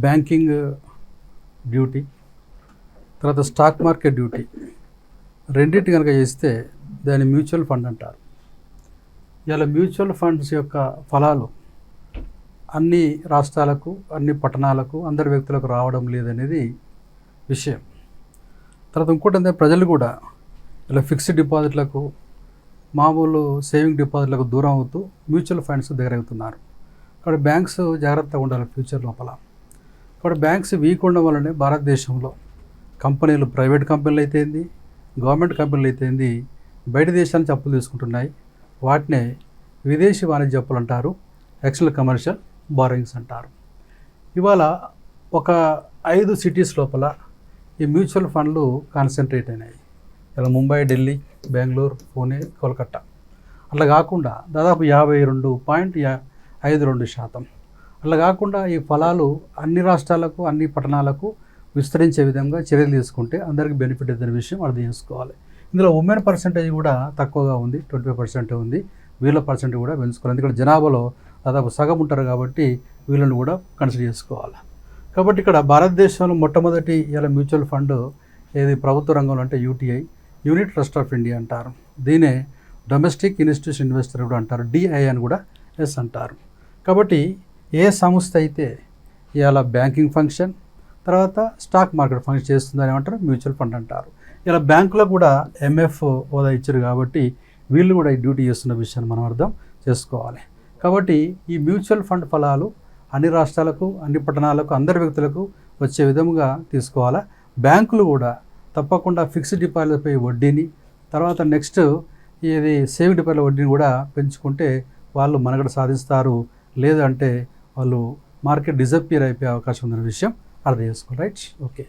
Banking duty, తర్వాత stock market duty రెండింటి కనుక చేస్తే దాన్ని మ్యూచువల్ ఫండ్ అంటారు. ఇలా మ్యూచువల్ ఫండ్స్ యొక్క ఫలాలు అన్ని రాష్ట్రాలకు, అన్ని పట్టణాలకు, అందరి వ్యక్తులకు రావడం లేదనేది విషయం. తర్వాత ఇంకోటి అంటే ప్రజలు కూడా ఇలా ఫిక్స్డ్ డిపాజిట్లకు, మామూలు సేవింగ్ డిపాజిట్లకు దూరం అవుతూ మ్యూచువల్ ఫండ్స్ దగ్గర అవుతున్నారు. కాబట్టి బ్యాంక్స్ జాగ్రత్తగా ఉండాలి ఫ్యూచర్ లోపల. కాబట్టి బ్యాంక్స్ వీక్ ఉండడం వల్లనే భారతదేశంలో కంపెనీలు, ప్రైవేట్ కంపెనీలు అయితేంది, గవర్నమెంట్ కంపెనీలు అయితేంది, బయట దేశాల నుంచి అప్పులు తీసుకుంటున్నాయి. వాటినే విదేశీ వాణిజ్య అప్పులు అంటారు, ఎక్స్టర్నల్ కమర్షియల్ బారోయింగ్స్ అంటారు. ఇవాళ ఒక 5 సిటీస్ లోపల ఈ మ్యూచువల్ ఫండ్లు కాన్సన్ట్రేట్ అయినాయి. ఇలా ముంబై, ఢిల్లీ, బెంగళూరు, పూణే, కోల్కతా. అట్లా కాకుండా దాదాపు 52.52%. అట్లా కాకుండా ఈ ఫలాలు అన్ని రాష్ట్రాలకు, అన్ని పట్టణాలకు విస్తరించే విధంగా చర్యలు తీసుకుంటే అందరికీ బెనిఫిట్ అవుతున్న విషయం అర్థం చేసుకోవాలి. ఇందులో ఉమెన్ పర్సెంటేజ్ కూడా తక్కువగా ఉంది, 25% ఉంది. వీళ్ళ పర్సెంటేజ్ కూడా పెంచుకోవాలి. ఎందుకంటే జనాభాలో దాదాపు సగం ఉంటారు కాబట్టి వీళ్ళని కూడా కన్సిడర్ చేసుకోవాలి. కాబట్టి ఇక్కడ భారతదేశంలో మొట్టమొదటి ఇలా మ్యూచువల్ ఫండ్ ఏది ప్రభుత్వ రంగంలో అంటే UTI, unit trust of India అంటారు. దీనే డొమెస్టిక్ ఇన్స్టిట్యూషన్ ఇన్వెస్టర్ కూడా అంటారు, డిఐ అని కూడా ఎస్ అంటారు. కాబట్టి ఏ సంస్థ అయితే ఇలా బ్యాంకింగ్ ఫంక్షన్, తర్వాత స్టాక్ మార్కెట్ ఫంక్షన్ చేస్తుందని ఏమంటారు, మ్యూచువల్ ఫండ్ అంటారు. ఇలా బ్యాంకులో కూడా ఎంఎఫ్ హోదా ఇచ్చారు కాబట్టి వీళ్ళు కూడా ఈ డ్యూటీ చేస్తున్న విషయాన్ని మనం అర్థం చేసుకోవాలి. కాబట్టి ఈ మ్యూచువల్ ఫండ్ ఫలాలు అన్ని రాష్ట్రాలకు, అన్ని పట్టణాలకు, అందరి వ్యక్తులకు వచ్చే విధముగా తీసుకోవాలా. బ్యాంకులు కూడా తప్పకుండా ఫిక్స్డ్ డిపాజిట్లపై వడ్డీని, తర్వాత నెక్స్ట్ ఇది సేవింగ్ డిపాజిట్ల వడ్డీని కూడా పెంచుకుంటే వాళ్ళు మనుగడ సాధిస్తారు. లేదంటే వాళ్ళు మార్కెట్ డిజపియర్ అయిపోయే అవకాశం ఉందనే విషయం అర్థం చేసుకోవాలి. Right, okay.